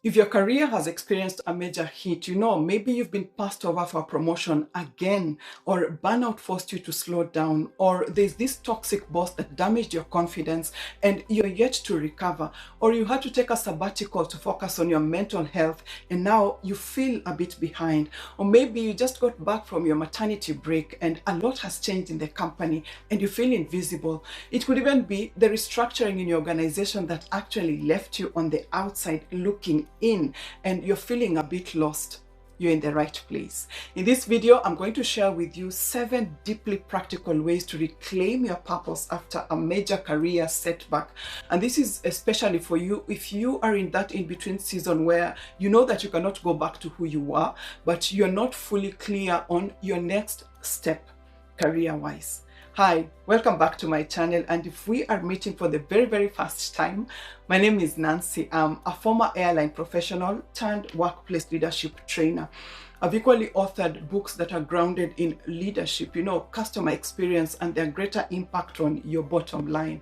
If your career has experienced a major hit, maybe you've been passed over for a promotion again, or burnout forced you to slow down, or there's this toxic boss that damaged your confidence and you're yet to recover, or you had to take a sabbatical to focus on your mental health and now you feel a bit behind, or maybe you just got back from your maternity break and a lot has changed in the company and you feel invisible. It could even be the restructuring in your organization that actually left you on the outside looking in and you're feeling a bit lost. You're in the right place. In this video, I'm going to share with you 7 deeply practical ways to reclaim your purpose after a major career setback. And this is especially for you if you are in that in-between season where you know that you cannot go back to who you were, but you're not fully clear on your next step career-wise. Hi, welcome back to my channel, and if we are meeting for the very first time, my name is Nancy. I'm a former airline professional turned workplace leadership trainer. I've equally authored books that are grounded in leadership, customer experience, and their greater impact on your bottom line.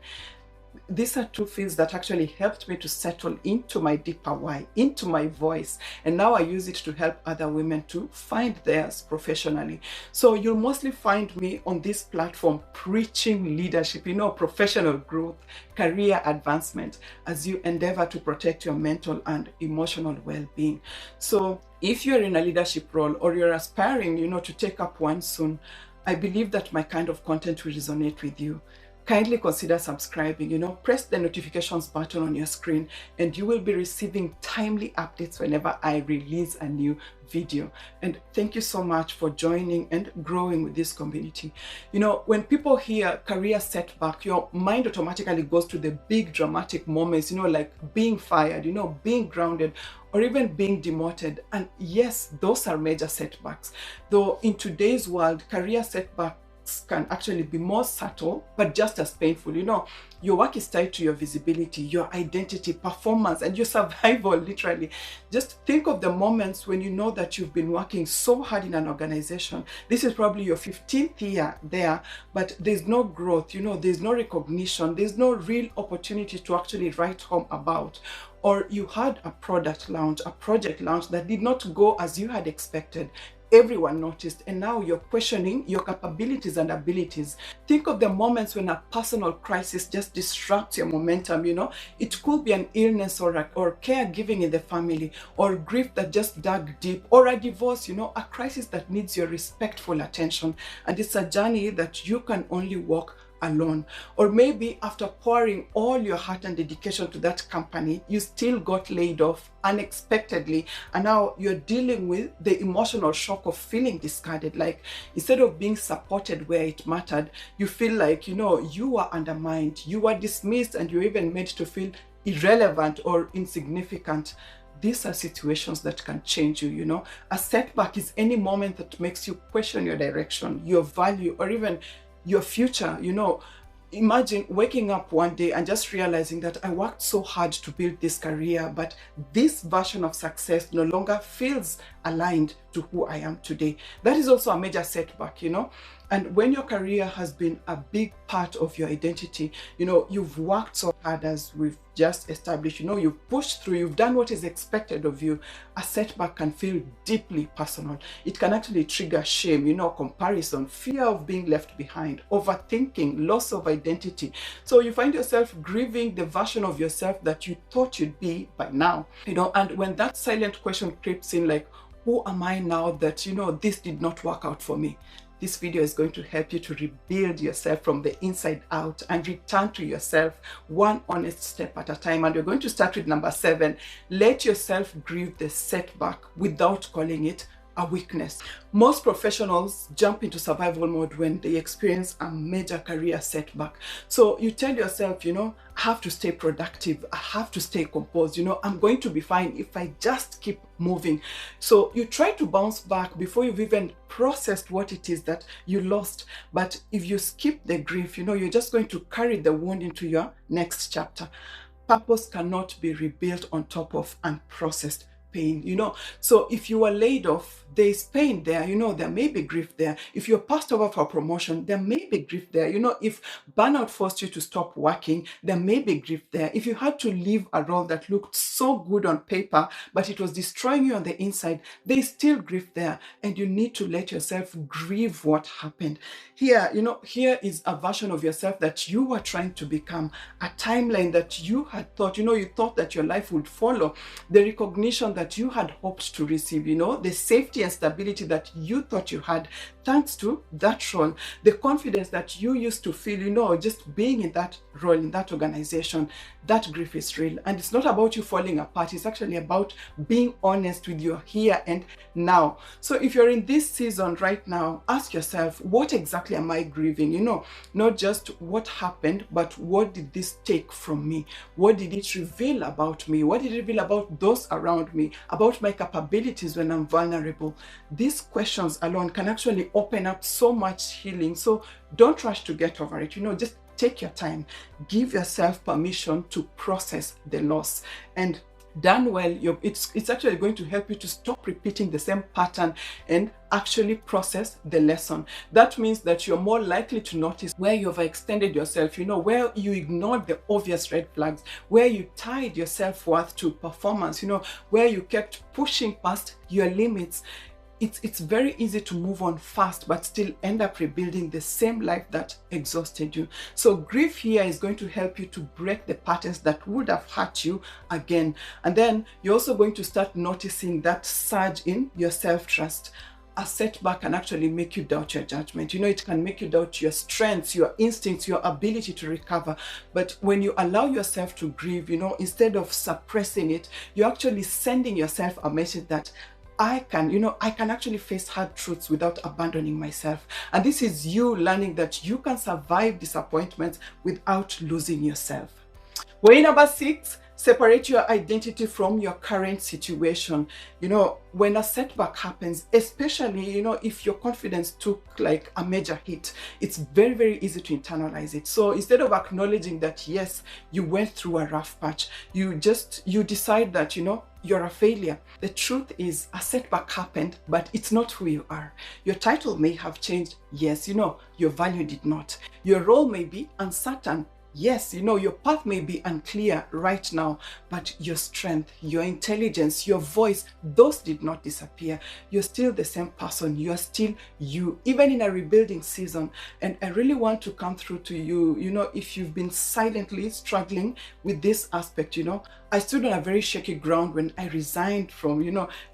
These are 2 fields that actually helped me to settle into my deeper why, into my voice, and now I use it to help other women to find theirs professionally. So you'll mostly find me on this platform preaching leadership, professional growth, career advancement, as you endeavor to protect your mental and emotional well-being. So if you're in a leadership role or you're aspiring, to take up one soon, I believe that my kind of content will resonate with you. Kindly consider subscribing, press the notifications button on your screen and you will be receiving timely updates whenever I release a new video. And thank you so much for joining and growing with this community. When people hear career setback, your mind automatically goes to the big dramatic moments, like being fired, being grounded, or even being demoted. And yes, those are major setbacks. Though in today's world, career setback can actually be more subtle, but just as painful. Your work is tied to your visibility, your identity, performance, and your survival, literally. Just think of the moments when you know that you've been working so hard in an organization. This is probably your 15th year there, but there's no growth, there's no recognition, there's no real opportunity to actually write home about. Or you had a product launch, a project launch that did not go as you had expected. Everyone noticed, and now you're questioning your capabilities and abilities. Think of the moments when a personal crisis just disrupts your momentum. It could be an illness or caregiving in the family, or grief that just dug deep, or a divorce, a crisis that needs your respectful attention. And it's a journey that you can only walk alone. Or maybe after pouring all your heart and dedication to that company, you still got laid off unexpectedly, and now you're dealing with the emotional shock of feeling discarded. Like, instead of being supported where it mattered, you feel like you were undermined, you were dismissed, and you're even made to feel irrelevant or insignificant. These are situations that can change you. A setback is any moment that makes you question your direction, your value, or even your future. Imagine waking up one day and just realizing that I worked so hard to build this career, but this version of success no longer feels aligned to who I am today. That is also a major setback, And when your career has been a big part of your identity, you've worked so hard, as we've just established, you've pushed through, you've done what is expected of you. A setback can feel deeply personal. It can actually trigger shame, comparison, fear of being left behind, overthinking, loss of identity. So you find yourself grieving the version of yourself that you thought you'd be by now, and when that silent question creeps in, like, who am I now that, this did not work out for me? This video is going to help you to rebuild yourself from the inside out and return to yourself one honest step at a time. And we're going to start with number 7. Let yourself grieve the setback without calling it a weakness. Most professionals jump into survival mode when they experience a major career setback. So you tell yourself, I have to stay productive, I have to stay composed, I'm going to be fine if I just keep moving. So you try to bounce back before you've even processed what it is that you lost. But if you skip the grief, you're just going to carry the wound into your next chapter. Purpose cannot be rebuilt on top of unprocessed pain, So if you were laid off, there's pain there, there may be grief there. If you're passed over for a promotion, there may be grief there. If burnout forced you to stop working, there may be grief there. If you had to leave a role that looked so good on paper, but it was destroying you on the inside, there's still grief there. And you need to let yourself grieve what happened. Here is a version of yourself that you were trying to become, a timeline that you had thought, you thought that your life would follow, the recognition that you had hoped to receive, the safety and stability that you thought you had, thanks to that role, the confidence that you used to feel, just being in that role, in that organization. That grief is real. And it's not about you falling apart. It's actually about being honest with your here and now. So if you're in this season right now, ask yourself, what exactly am I grieving? Not just what happened, but what did this take from me? What did it reveal about me? What did it reveal about those around me, about my capabilities when I'm vulnerable? These questions alone can actually open up so much healing. So don't rush to get over it. Just take your time. Give yourself permission to process the loss. And done well, it's actually going to help you to stop repeating the same pattern and actually process the lesson. That means that you're more likely to notice where you've extended yourself, where you ignored the obvious red flags, where you tied your self-worth to performance, where you kept pushing past your limits. It's very easy to move on fast, but still end up rebuilding the same life that exhausted you. So grief here is going to help you to break the patterns that would have hurt you again. And then you're also going to start noticing that surge in your self-trust. A setback can actually make you doubt your judgment. It can make you doubt your strengths, your instincts, your ability to recover. But when you allow yourself to grieve, instead of suppressing it, you're actually sending yourself a message that I can actually face hard truths without abandoning myself. And this is you learning that you can survive disappointments without losing yourself. Way number 6, separate your identity from your current situation. When a setback happens, especially, if your confidence took like a major hit, it's very, very easy to internalize it. So instead of acknowledging that, yes, you went through a rough patch, you decide that, you're a failure. The truth is, a setback happened, but it's not who you are. Your title may have changed. Yes, your value did not. Your role may be uncertain. Yes, your path may be unclear right now, but your strength, your intelligence, your voice, those did not disappear. You're still the same person. You're still you, even in a rebuilding season. And I really want to come through to you, if you've been silently struggling with this aspect, I stood on a very shaky ground when I resigned from,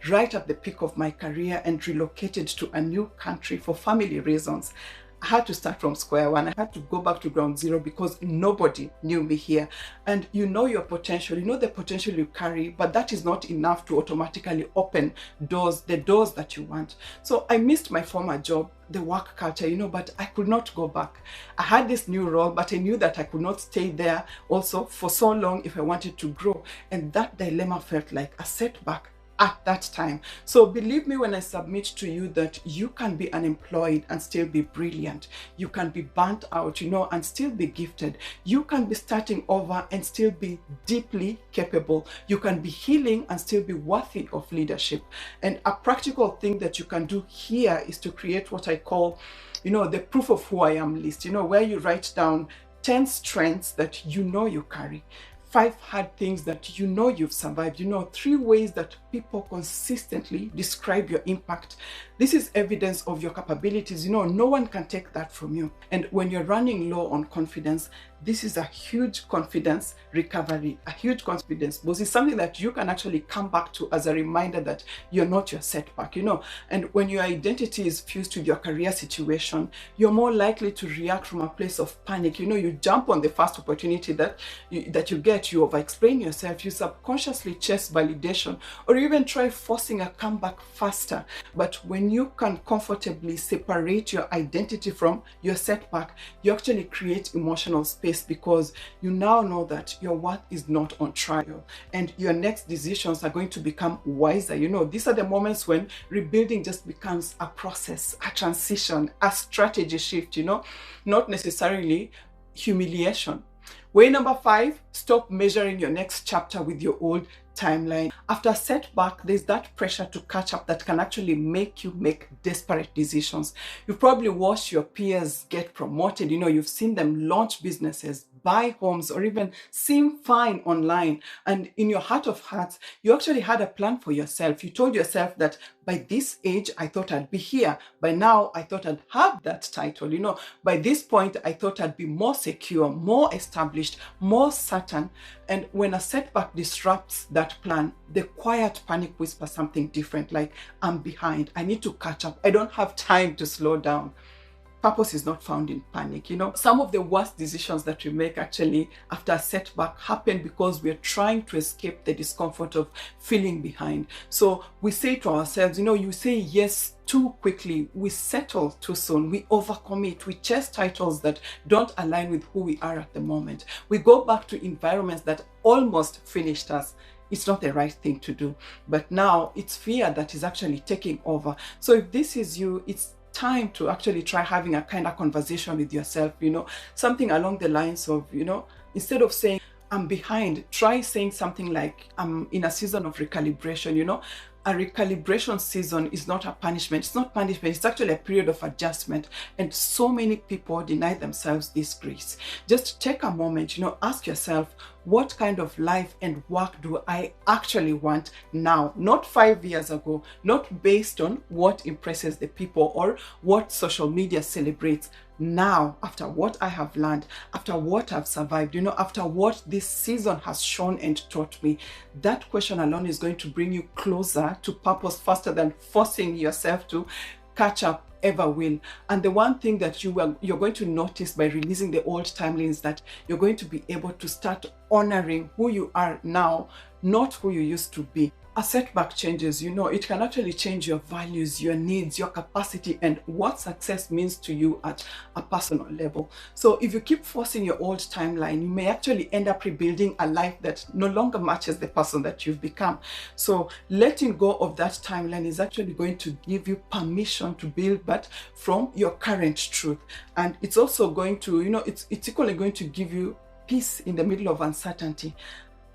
right at the peak of my career and relocated to a new country for family reasons. I had to start from square one. I had to go back to ground zero because nobody knew me here. And your potential, the potential you carry, but that is not enough to automatically open the doors that you want. So I missed my former job, the work culture, but I could not go back. I had this new role, but I knew that I could not stay there also for so long if I wanted to grow. And that dilemma felt like a setback at that time. So believe me when I submit to you that you can be unemployed and still be brilliant. You can be burnt out, and still be gifted. You can be starting over and still be deeply capable. You can be healing and still be worthy of leadership. And a practical thing that you can do here is to create what I call, the proof of who I am list, where you write down 10 strengths that you carry. 5 hard things that you've survived, 3 ways that people consistently describe your impact. This is evidence of your capabilities. No one can take that from you. And when you're running low on confidence, this is a huge confidence recovery, a huge confidence boost. It's something that you can actually come back to as a reminder that you're not your setback, And when your identity is fused to your career situation, you're more likely to react from a place of panic. You jump on the first opportunity that you get, you over-explain yourself, you subconsciously chase validation, or even try forcing a comeback faster. But when you can comfortably separate your identity from your setback, you actually create emotional space because you now know that your worth is not on trial and your next decisions are going to become wiser. These are the moments when rebuilding just becomes a process, a transition, a strategy shift, not necessarily humiliation. Way number 5, stop measuring your next chapter with your old timeline. After setback, there's that pressure to catch up that can actually make you make desperate decisions. You've probably watched your peers get promoted. You've seen them launch businesses, buy homes, or even seem fine online. And in your heart of hearts, you actually had a plan for yourself. You told yourself that by this age, I thought I'd be here. By now, I thought I'd have that title. By this point, I thought I'd be more secure, more established, more certain. And when a setback disrupts that plan, the quiet panic whispers something different, like, I'm behind. I need to catch up. I don't have time to slow down. Purpose is not found in panic. Some of the worst decisions that we make actually after a setback happen because we're trying to escape the discomfort of feeling behind. So we say to ourselves, you say yes too quickly, we settle too soon, we overcommit, we chase titles that don't align with who we are at the moment. We go back to environments that almost finished us. It's not the right thing to do. But now it's fear that is actually taking over. So if this is you, it's time to actually try having a kind of conversation with yourself, something along the lines of, instead of saying I'm behind, try saying something like I'm in a season of recalibration. A recalibration season is not a punishment. It's not punishment. It's actually a period of adjustment. And so many people deny themselves this grace. Just take a moment, ask yourself, what kind of life and work do I actually want now? Not 5 years ago, not based on what impresses the people or what social media celebrates. Now, after what I have learned, after what I've survived, after what this season has shown and taught me, that question alone is going to bring you closer to purpose faster than forcing yourself to catch up ever will. And the one thing that you're going to notice by releasing the old timeline is that you're going to be able to start honoring who you are now, not who you used to be. A setback changes, it can actually change your values, your needs, your capacity, and what success means to you at a personal level. So if you keep forcing your old timeline, you may actually end up rebuilding a life that no longer matches the person that you've become. So letting go of that timeline is actually going to give you permission to build, but from your current truth. And it's also going to, it's equally going to give you peace in the middle of uncertainty.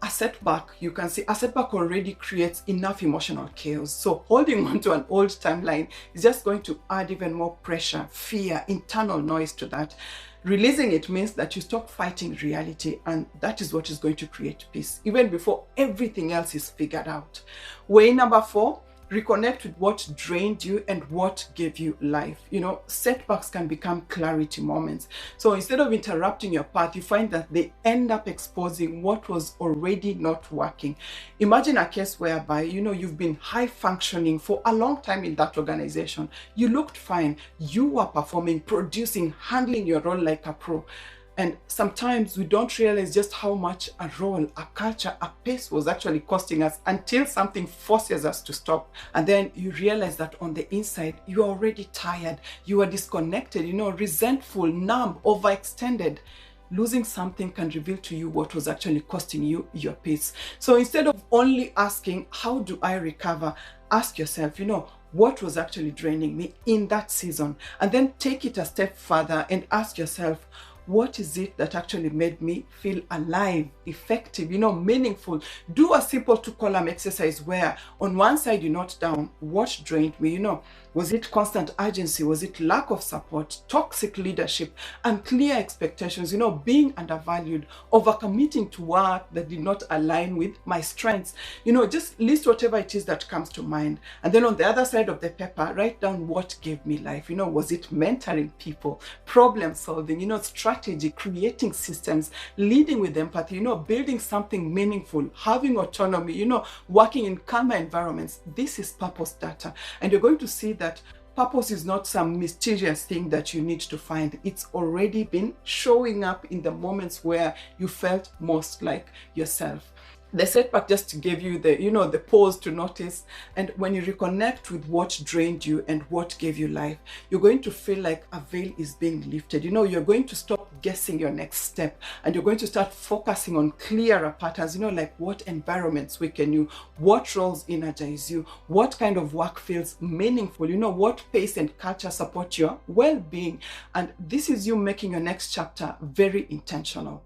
A setback, you can see, a setback already creates enough emotional chaos. So holding on to an old timeline is just going to add even more pressure, fear, internal noise to that. Releasing it means that you stop fighting reality, and that is what is going to create peace, even before everything else is figured out. Way number 4, reconnect with what drained you and what gave you life. Setbacks can become clarity moments. So instead of interrupting your path, you find that they end up exposing what was already not working. Imagine a case whereby, you've been high functioning for a long time in that organization. You looked fine. You were performing, producing, handling your role like a pro. And sometimes we don't realize just how much a role, a culture, a pace was actually costing us until something forces us to stop. And then you realize that on the inside, you are already tired, you are disconnected, resentful, numb, overextended. Losing something can reveal to you what was actually costing you your peace. So instead of only asking, how do I recover? Ask yourself, what was actually draining me in that season? And then take it a step further and ask yourself, what is it that actually made me feel alive, effective, meaningful? Do a simple 2-column exercise where on one side you note down what drained me. Was it constant urgency? Was it lack of support, toxic leadership, unclear expectations, being undervalued, overcommitting to work that did not align with my strengths? Just list whatever it is that comes to mind. And then on the other side of the paper, write down what gave me life. Was it mentoring people, problem solving, strategy, creating systems, leading with empathy, building something meaningful, having autonomy, working in calmer environments? This is purpose data. And you're going to see that purpose is not some mysterious thing that you need to find. It's already been showing up in the moments where you felt most like yourself. The setback just gave you the pause to notice. And when you reconnect with what drained you and what gave you life, you're going to feel like a veil is being lifted. You're going to stop guessing your next step, and you're going to start focusing on clearer patterns, like what environments weaken you, what roles energize you, what kind of work feels meaningful, what pace and culture support your well-being. And this is you making your next chapter very intentional.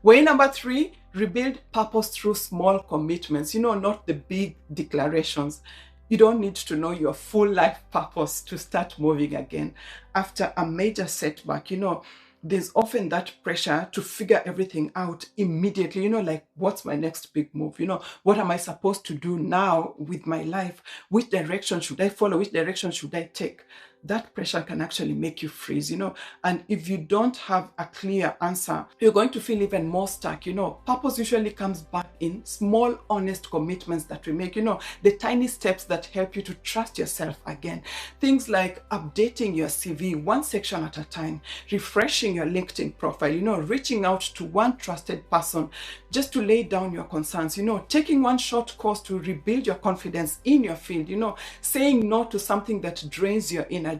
Way number 3, Rebuild purpose through small commitments, not the big declarations. You don't need to know your full life purpose to start moving again. After a major setback, there's often that pressure to figure everything out immediately, like what's my next big move? What am I supposed to do now with my life? Which direction should I follow? Which direction should I take? That pressure can actually make you freeze, and if you don't have a clear answer, you're going to feel even more stuck. Purpose usually comes back in small, honest commitments that we make, the tiny steps that help you to trust yourself again. Things like updating your CV one section at a time, refreshing your LinkedIn profile, reaching out to one trusted person just to lay down your concerns, taking one short course to rebuild your confidence in your field, saying no to something that drains your energy,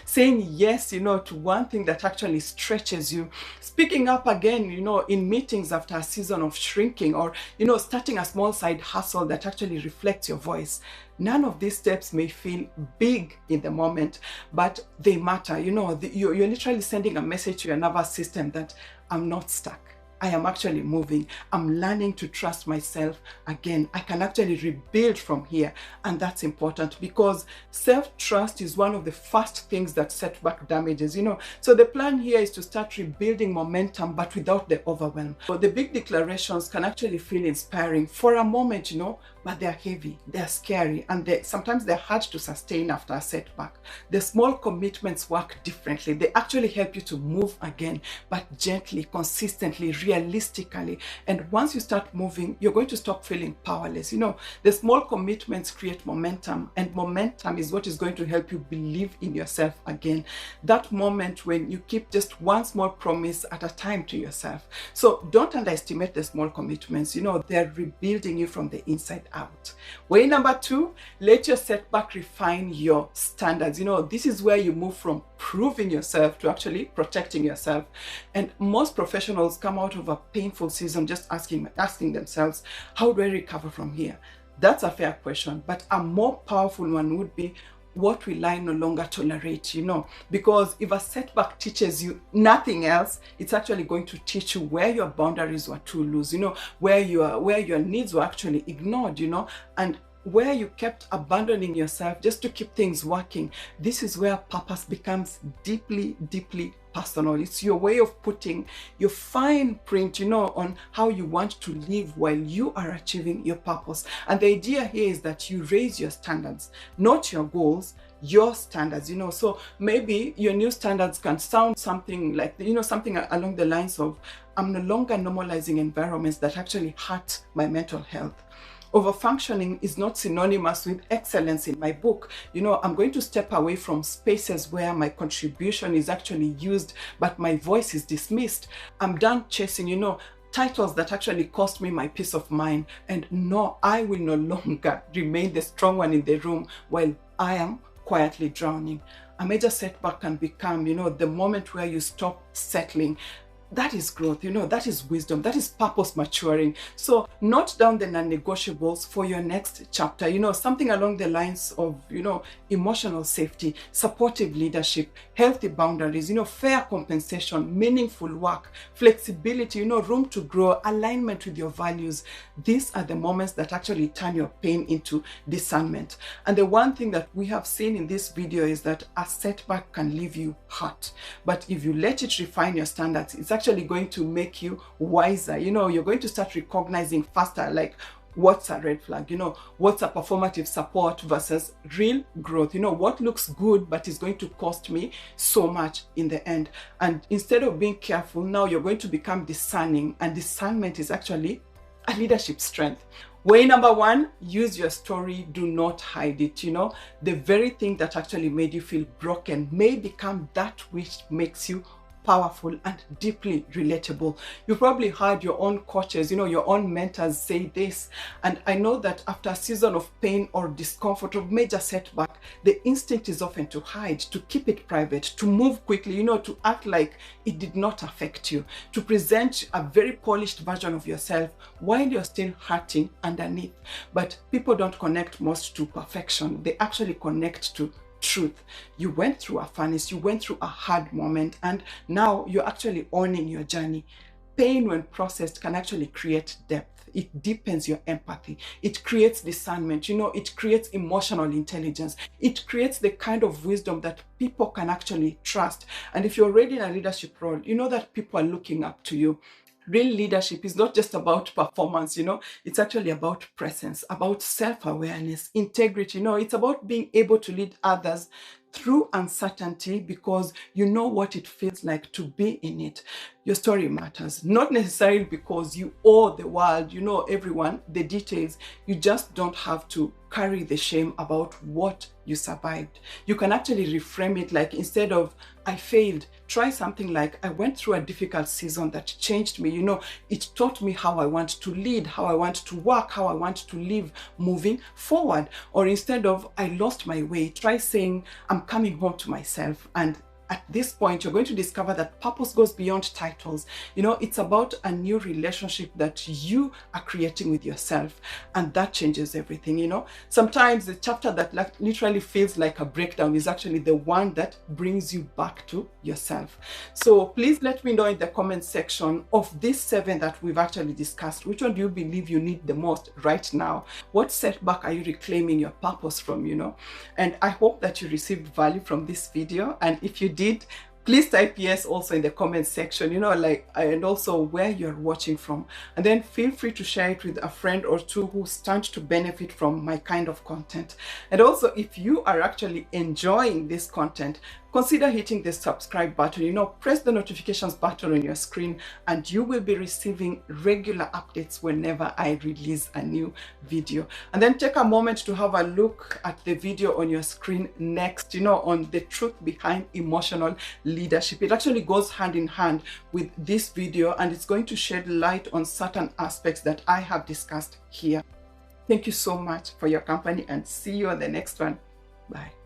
saying yes, to one thing that actually stretches you, speaking up again, in meetings after a season of shrinking, or, starting a small side hustle that actually reflects your voice. None of these steps may feel big in the moment, but they matter. You're literally sending a message to your nervous system that I'm not stuck. I am actually moving. I'm learning to trust myself again. I can actually rebuild from here. And that's important because self-trust is one of the first things that setback damages, So the plan here is to start rebuilding momentum, but without the overwhelm. So the big declarations can actually feel inspiring for a moment, but they're heavy, they're scary, and sometimes they're hard to sustain after a setback. The small commitments work differently. They actually help you to move again, but gently, consistently, realistically. And once you start moving, you're going to stop feeling powerless. The small commitments create momentum, and momentum is what is going to help you believe in yourself again. That moment when you keep just one small promise at a time to yourself. So don't underestimate the small commitments. They're rebuilding you from the inside out. Way number 2, let your setback refine your standards. This is where you move from proving yourself to actually protecting yourself. And most professionals come out of a painful season just asking themselves, how do I recover from here? That's a fair question, but a more powerful one would be, what will I no longer tolerate? Because if a setback teaches you nothing else, it's actually going to teach you where your boundaries were too loose, where your needs were actually ignored, and where you kept abandoning yourself just to keep things working. This is where purpose becomes deeply, deeply personal. It's your way of putting your fine print, on how you want to live while you are achieving your purpose. And the idea here is that you raise your standards, not your goals, your standards. So maybe your new standards can sound something like, something along the lines of, I'm no longer normalizing environments that actually hurt my mental health. Overfunctioning is not synonymous with excellence in my book. I'm going to step away from spaces where my contribution is actually used, but my voice is dismissed. I'm done chasing, titles that actually cost me my peace of mind. And no, I will no longer remain the strong one in the room while I am quietly drowning. A major setback can become, the moment where you stop settling. That is growth, that is wisdom, that is purpose maturing. So note down the non-negotiables for your next chapter, something along the lines of, emotional safety, supportive leadership, healthy boundaries, fair compensation, meaningful work, flexibility, room to grow, alignment with your values. These are the moments that actually turn your pain into discernment. And the one thing that we have seen in this video is that a setback can leave you hurt. But if you let it refine your standards, it's actually going to make you wiser. You're going to start recognizing faster, like, what's a red flag, what's a performative support versus real growth, what looks good but is going to cost me so much in the end. And instead of being careful, now you're going to become discerning, and discernment is actually a leadership strength. Way number 1, use your story, do not hide it. The very thing that actually made you feel broken may become that which makes you powerful and deeply relatable. You probably heard your own coaches, your own mentors say this. And I know that after a season of pain or discomfort or major setback, the instinct is often to hide, to keep it private, to move quickly, to act like it did not affect you, to present a very polished version of yourself while you're still hurting underneath. But people don't connect most to perfection. They actually connect to truth. You went through a furnace, you went through a hard moment, and now you're actually owning your journey. pain, when processed, can actually create depth. It deepens your empathy. It creates discernment. It creates emotional intelligence. It creates the kind of wisdom that people can actually trust. And if you're already in a leadership role, you know that people are looking up to you. Real leadership is not just about performance, it's actually about presence, about self-awareness, integrity. It's about being able to lead others through uncertainty because you know what it feels like to be in it. Your story matters, not necessarily because you owe the world, everyone, the details. You just don't have to carry the shame about what you survived. You can actually reframe it like, instead of I failed, try something like I went through a difficult season that changed me. It taught me how I want to lead, how I want to work, how I want to live moving forward. Or instead of I lost my way, try saying I'm coming home to myself. And at this point, you're going to discover that purpose goes beyond titles. It's about a new relationship that you are creating with yourself, and that changes everything. Sometimes the chapter that literally feels like a breakdown is actually the one that brings you back to yourself. So please let me know in the comment section, of these 7 that we've actually discussed, which one do you believe you need the most right now? What setback are you reclaiming your purpose from? And I hope that you received value from this video, and if you did, please type yes also in the comment section, and also where you're watching from. And then feel free to share it with a friend or two who stand to benefit from my kind of content. And also, if you are actually enjoying this content, consider hitting the subscribe button, press the notifications button on your screen, and you will be receiving regular updates whenever I release a new video. And then take a moment to have a look at the video on your screen next, on the truth behind emotional leadership. It actually goes hand in hand with this video, and it's going to shed light on certain aspects that I have discussed here. Thank you so much for your company, and see you on the next one. Bye.